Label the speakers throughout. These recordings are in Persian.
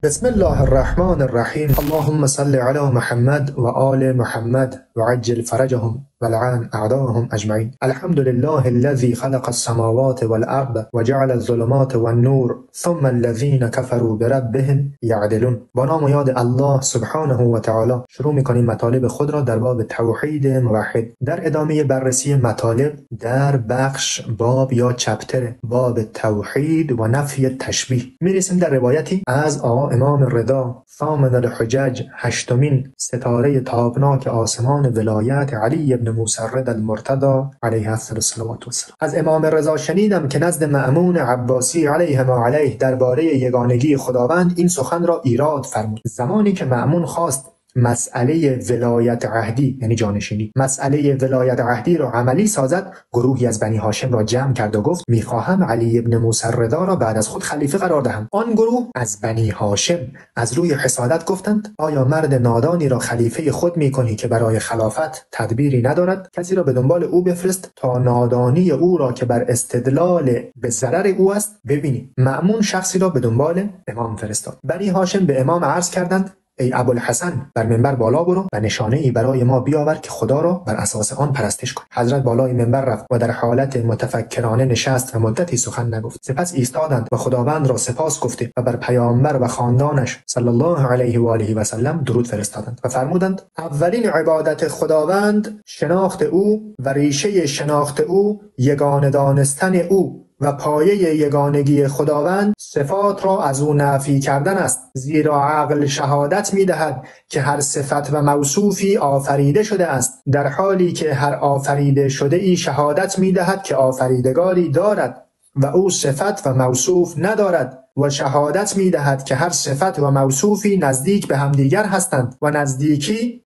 Speaker 1: بسم الله الرحمن الرحیم. اللهم صل علی محمد و آل محمد و عجل فرجهم و لعن اعداءهم اجمعین. الحمد لله الذي خلق السماوات والارض و جعل الظلمات والنور ثم الذين كفروا بربهم یعدلون. با نام و یاد الله سبحانه و تعالی شروع می‌کنیم مطالب خود را در باب توحید موحد. در ادامه بررسی مطالب در بخش باب یا چپتر باب توحید و نفی تشبیه میرسیم در روایتی از امام رضا ثامن الحجج، هشتمین ستاره تابناک آسمان ولایت علی ابن موسی الرضا المرتضی علیه الصلوات و السلام. از امام رضا شنیدم که نزد مأمون عباسی علیه ما علیه درباره یگانگی خداوند این سخن را ایراد فرمود. زمانی که مأمون خواست مسئله ولایت عهدی یعنی جانشینی، مسئله ولایت عهدی را عملی سازد، گروهی از بنی هاشم را جمع کرد و گفت میخواهم علی ابن موسی الرضا را بعد از خود خلیفه قرار دهم. آن گروه از بنی هاشم از روی حسادت گفتند آیا مرد نادانی را خلیفه خود میکنی که برای خلافت تدبیری ندارد؟ کسی را به دنبال او بفرست تا نادانی او را که بر استدلال به ضرر او است ببینی. مأمون شخصی را به دنبال امام فرستاد. بنی هاشم به امام عرض کردند ای ابوالحسن، بر منبر بالا برو و نشانه ای برای ما بیاور که خدا را بر اساس آن پرستش کن. حضرت بالای منبر رفت و در حالت متفکرانه نشست و مدتی سخن نگفت. سپس ایستادند و خداوند را سپاس گفته و بر پیامبر و خاندانش صلی الله علیه و آله و سلم درود فرستادند و فرمودند اولین عبادت خداوند شناخت او و ریشه شناخت او یگانه دانستن او و پایه یگانگی خداوند صفات را از او نفی کردن است، زیرا عقل شهادت می‌دهد که هر صفت و موصوفی آفریده شده است، در حالی که هر آفریده شده ای شهادت می‌دهد که آفریدگاری دارد و او صفت و موصوف ندارد و شهادت می‌دهد که هر صفت و موصوفی نزدیک به همدیگر هستند و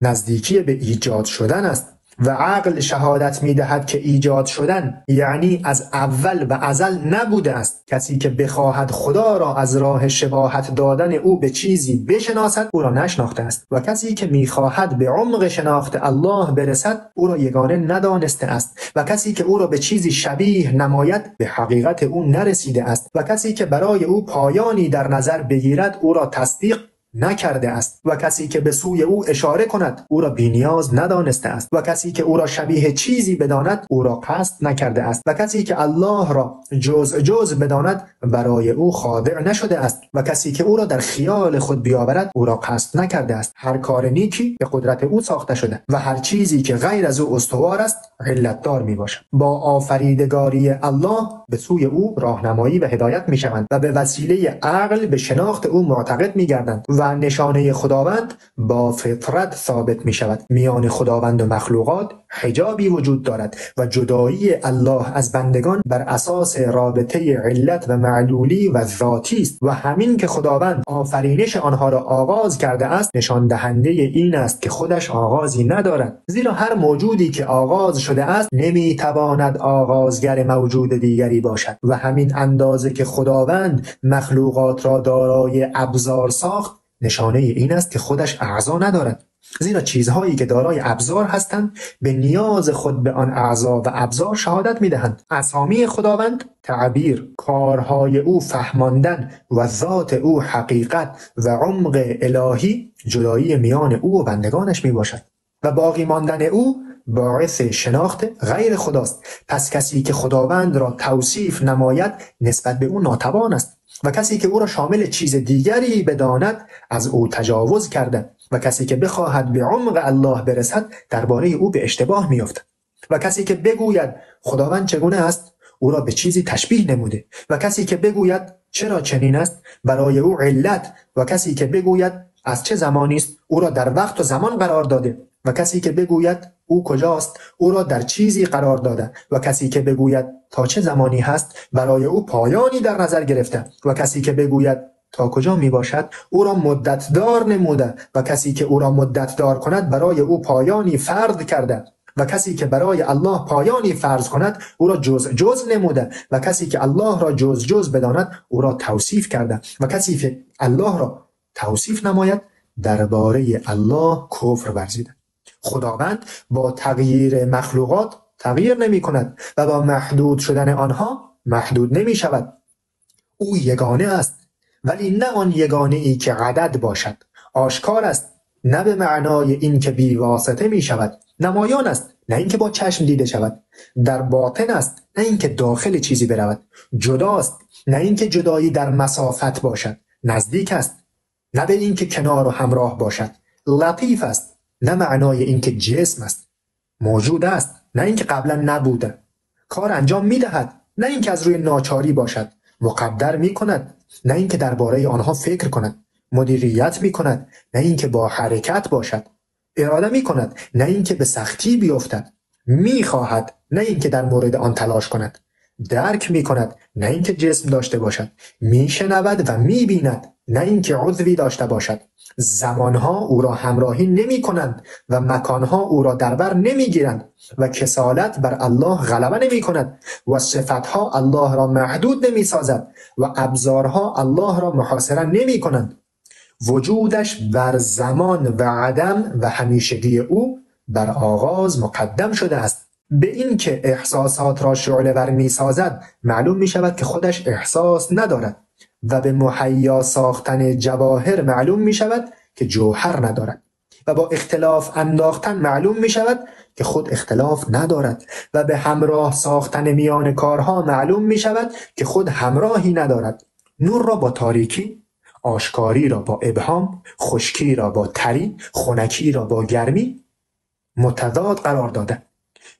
Speaker 1: نزدیکی به ایجاد شدن است و عقل شهادت می‌دهد که ایجاد شدن یعنی از اول و ازل نبوده است. کسی که بخواهد خدا را از راه شباهت دادن او به چیزی بشناسد او را نشناخته است و کسی که می‌خواهد به عمق شناخت الله برسد او را یگانه ندانسته است و کسی که او را به چیزی شبیه نماید به حقیقت او نرسیده است و کسی که برای او پایانی در نظر بگیرد او را تصدیق نکرده است و کسی که به سوی او اشاره کند او را بی‌نیاز ندانسته است و کسی که او را شبیه چیزی بداند او را قصد نکرده است و کسی که الله را جز بداند برای او خاضع نشده است و کسی که او را در خیال خود بیاورد او را قصد نکرده است. هر کار نیکی به قدرت او ساخته شده و هر چیزی که غیر از او استوار است علت دار می باشد. با آفریدگاری الله به سوی او راهنمایی و هدایت می شوند و به وسیله عقل به شناخت او معتقد می گردند و نشانه خداوند با فطرت ثابت می شود. میان خداوند و مخلوقات حجابی وجود دارد و جدایی الله از بندگان بر اساس رابطه علت و معلولی و ذاتی است و همین که خداوند آفرینش آنها را آغاز کرده است نشان دهنده این است که خودش آغازی ندارد، زیرا هر موجودی که آغاز شده است نمی تواند آغازگر موجود دیگری باشد و همین اندازه که خداوند مخلوقات را دارای ابزار ساخت نشانه این است که خودش اعضا ندارد، زیرا چیزهایی که دارای ابزار هستند به نیاز خود به آن اعضا و ابزار شهادت می‌دهند. اسامی خداوند تعبیر، کارهای او فهماندن و ذات او حقیقت و عمق الهی جدایی میان او و بندگانش میباشد و باقی ماندن او باعث شناخت غیر خداست. پس کسی که خداوند را توصیف نماید نسبت به او ناتوان است و کسی که او را شامل چیز دیگری بداند از او تجاوز کرده و کسی که بخواهد به عمق الله برسد درباره او به اشتباه میافتد و کسی که بگوید خداوند چگونه است او را به چیزی تشبیه نموده و کسی که بگوید چرا چنین است برای او علت و کسی که بگوید از چه زمانی است او را در وقت و زمان قرار داده و کسی که بگوید او کجاست او را در چیزی قرار داده و کسی که بگوید تا چه زمانی هست برای او پایانی در نظر گرفته و کسی که بگوید تا کجا می باشد او را مدت دار نموده و کسی که او را مدت دار کند برای او پایانی فرض کرده و کسی که برای الله پایانی فرض کند او را جز نموده و کسی که الله را جز بداند او را توصیف کرده و کسی که الله را توصیف نماید درباره الله کفر ورزیده. خداوند با تغییر مخلوقات تغییر نمی کند و با محدود شدن آنها محدود نمی شود. او یگانه است ولی نه آن یگانه ای که عدد باشد. آشکار است نه به معنای این که بی واسطه می شود. نمایان است نه اینکه با چشم دیده شود. در باطن است نه اینکه داخل چیزی برود. جداست نه اینکه جدایی در مسافت باشد. نزدیک است نه به اینکه کنار و همراه باشد. لطیف است نه معنای اینکه جسم است. موجود است نه اینکه قبلا نبوده. کار انجام می‌دهد نه اینکه از روی ناچاری باشد. مقدر می‌کند نه اینکه درباره آنها فکر کند. مدیریت می‌کند نه اینکه با حرکت باشد. اراده می‌کند نه اینکه به سختی بیفتد. می‌خواهد نه اینکه در مورد آن تلاش کند. درک می‌کند نه اینکه جسم داشته باشد. می‌شنود و می‌بیند نه اینکه عضوی داشته باشد. زمانها او را همراهی نمی کنند و مکانها او را در بر نمی گیرند و کسالت بر الله غلبه نمی کند و صفتها الله را محدود نمی سازد و ابزارها الله را محاصره نمی کنند. وجودش بر زمان و عدم و همیشگی او بر آغاز مقدم شده است. به این که احساسات را شعله ور می سازد معلوم می شود که خودش احساس ندارد و به مهیا ساختن جواهر معلوم می شود که جوهر ندارد و با اختلاف انداختن معلوم می شود که خود اختلاف ندارد و به همراه ساختن میان کارها معلوم می شود که خود همراهی ندارد. نور را با تاریکی، آشکاری را با ابهام، خشکی را با تری، خنکی را با گرمی متضاد قرار داده.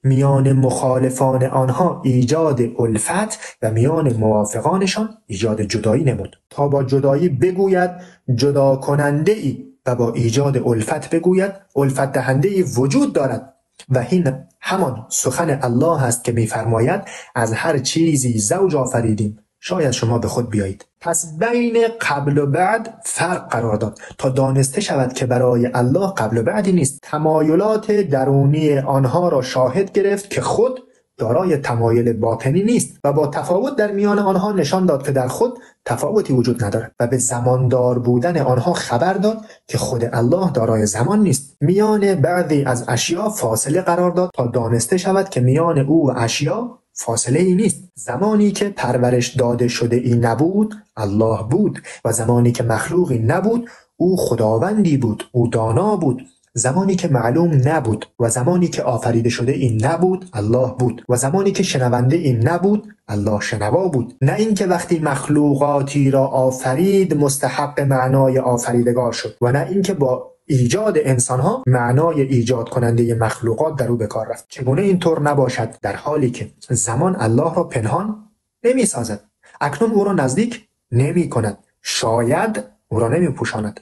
Speaker 1: میان مخالفان آنها ایجاد الفت و میان موافقانشان ایجاد جدایی نمود تا با جدایی بگوید جدا کننده ای و با ایجاد الفت بگوید الفت دهنده ای وجود دارد و این همان سخن الله است که می‌فرماید از هر چیزی زوج آفریدیم شاید شما به خود بیایید. پس بین قبل و بعد فرق قرار داد تا دانسته شود که برای الله قبل و بعدی نیست. تمایلات درونی آنها را شاهد گرفت که خود دارای تمایل باطنی نیست و با تفاوت در میان آنها نشان داد که در خود تفاوتی وجود ندارد و به زماندار بودن آنها خبر داد که خود الله دارای زمان نیست. میان بعضی از اشیا فاصله قرار داد تا دانسته شود که میان او و اشیا فاصله ای نیست. زمانی که پرورش داده شده ای نبود الله بود و زمانی که مخلوقی نبود او خداوندی بود، او دانا بود. زمانی که معلوم نبود و زمانی که آفریده شده ای نبود الله بود و زمانی که شنونده ای نبود الله شنوا بود. نه اینکه وقتی مخلوقاتی را آفرید مستحق معنای آفریدگار شد و نه اینکه با ایجاد انسانها معنای ایجاد کننده مخلوقات در او به کار رفت. چگونه اینطور نباشد در حالی که زمان الله را پنهان نمی سازد، اکنون او را نزدیک نمی کند، شاید او را نمی پوشاند.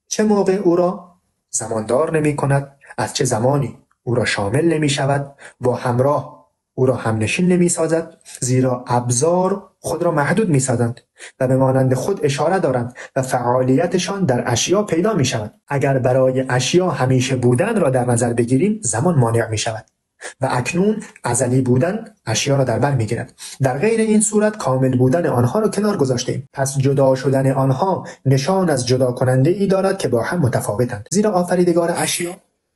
Speaker 1: چه موقع او را زماندار نمی کند، از چه زمانی او را شامل نمی شود و همراه او را همنشین نمی سازد، زیرا ابزار خود را محدود می سازند و به مانند خود اشاره دارند و فعالیتشان در اشیا پیدا می شود. اگر برای اشیا همیشه بودن را در نظر بگیریم زمان مانع می شود و اکنون ازلی بودن اشیا را در بر می گیرد. در غیر این صورت کامل بودن آنها را کنار گذاشتیم. پس جدا شدن آنها نشان از جدا کننده ای دارد که با هم متفاوتند، زیرا آفریدگار اشیا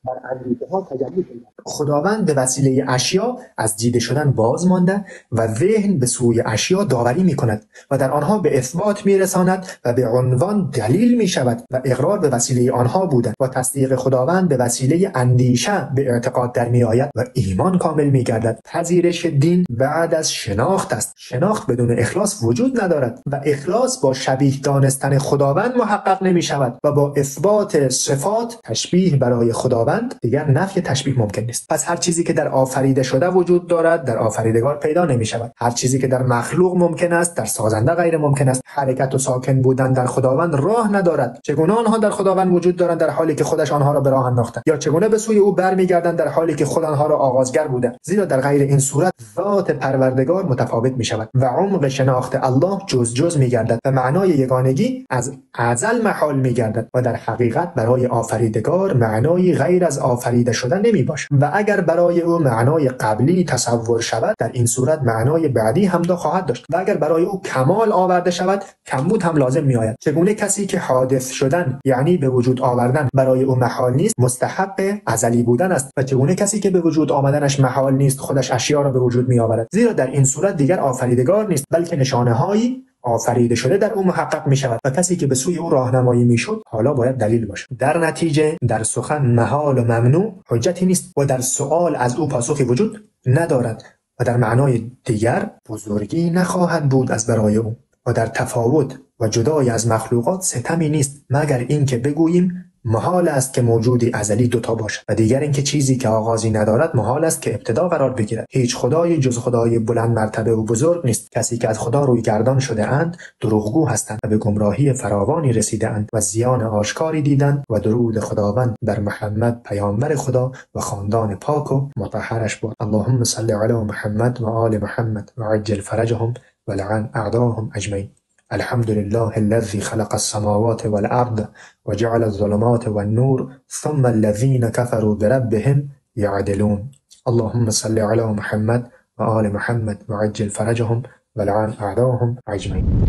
Speaker 1: بر اندیشه ها تجلی پیدا. خداوند به وسیله اشیا از دیده شدن باز مانده و ذهن به سوی اشیا داوری می کند و در آنها به اثبات می رساند و به عنوان دلیل می شود و اقرار به وسیله آنها بودن و تصدیق خداوند به وسیله اندیشه به اعتقاد در می آید و ایمان کامل می گردد. پذیرش دین بعد از شناخت است. شناخت بدون اخلاص وجود ندارد و اخلاص با شبیه دانستن خداوند محقق نمی شود و با اثبات صفات تشبیه برای خداوند دیگر نفی تشبیه ممکن نیست. پس هر چیزی که در آفریده شده وجود دارد در آفریدگار پیدا نمی شود. هر چیزی که در مخلوق ممکن است در سازنده غیر ممکن است. حرکت و ساکن بودن در خداوند راه ندارد. چگونه آنها در خداوند وجود دارند در حالی که خودش آنها را به راه انداخته؟ یا چگونه به سوی او برمیگردند در حالی که خود آنها را آغازگر بوده؟ زیرا در غیر این صورت ذات پروردگار متفاوت می شود و عمق شناخت الله جز می گردد و معنای یگانگی از ازل محال می گردد و در حقیقت برای آفریدگار معنای غیر از آفریده شدن نمی باشد و اگر برای او معنای قبلی تصور شود در این صورت معنای بعدی هم خواهد داشت و اگر برای او کمال آورده شود کمبود هم لازم می آید. چگونه کسی که حادث شدن یعنی به وجود آوردن برای او محال نیست مستحق ازلی بودن است و چگونه کسی که به وجود آمدنش محال نیست خودش اشیا را به وجود می آورد؟ زیرا در این صورت دیگر آفریدگار نیست بلکه نشانه هایی آفریده شده در او محقق می شود و کسی که به سوی او راهنمایی می شد حالا باید دلیل باشد. در نتیجه در سخن محال و ممنوع حجتی نیست و در سؤال از او پاسخی وجود ندارد و در معنای دیگر بزرگی نخواهد بود از برای او و در تفاوت و جدای از مخلوقات ستمی نیست مگر اینکه بگوییم محال است که موجودی ازلی دوتا باشد و دیگر اینکه چیزی که آغازی ندارد محال است که ابتدا قرار بگیرد. هیچ خدایی جز خدای بلند مرتبه و بزرگ نیست. کسی که از خدا روی گردان شده اند دروغگو هستند و به گمراهی فراوانی رسیده اند و زیان آشکاری دیدند و درود خداوند بر محمد پیامبر خدا و خاندان پاک و مطهرش باد. اللهم صل علی محمد و آل محمد و عجل فرجهم و لعن اعداهم اجمعین. الحمد لله الذي خلق السماوات والأرض وجعل الظلمات والنور ثم الذين كفروا بربهم يعدلون. اللهم صل على محمد وآل محمد وعجل فرجهم ولعن أعداءهم أجمعين.